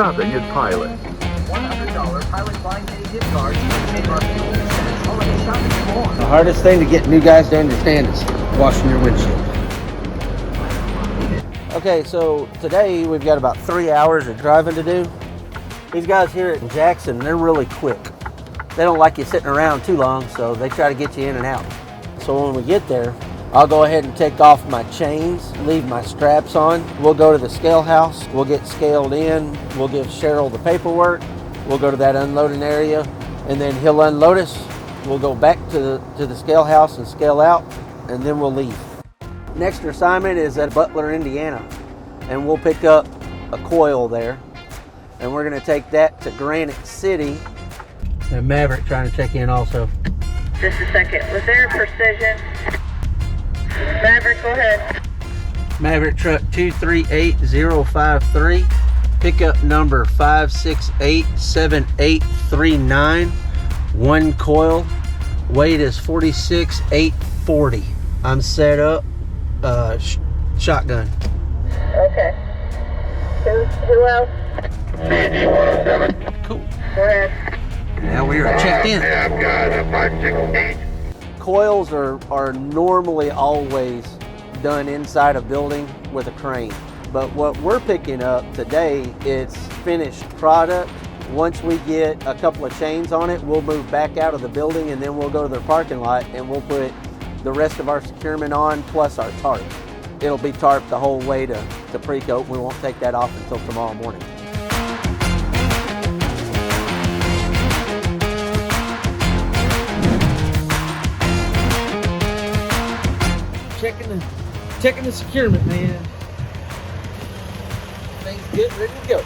Stopping his pilot. $100 pilot blind pay gift card. Holiday shopping more. The hardest thing to get new guys to understand is washing your windshield. Okay, so today we've got about 3 hours of driving to do. These guys here at Jackson, they're really quick. They don't like you sitting around too long, so they try to get you in and out. So when we get there, I'll go ahead and take off my chains, leave my straps on. We'll go to the scale house, we'll get scaled in, we'll give Cheryl the paperwork, we'll go to that unloading area, and then he'll unload us. We'll go back to the scale house and scale out, and then we'll leave. Next assignment is at Butler, Indiana, and we'll pick up a coil there, and we're gonna take that to Granite City. And Maverick trying to check in also. Just a second. Was there a precision? Maverick, go ahead. Maverick truck 238053, pickup number 5687839, one coil, weight is 46,840. I'm set up, shotgun. Okay. Who else? Cool. Go ahead. Now we are checked in. Yeah, I've got a 568. Coils are normally always done inside a building with a crane. But what we're picking up today, it's finished product. Once we get a couple of chains on it, we'll move back out of the building and then we'll go to their parking lot and we'll put the rest of our securement on plus our tarp. It'll be tarped the whole way to pre-coat. We won't take that off until tomorrow morning. Checking the securement, man. Things good, ready to go.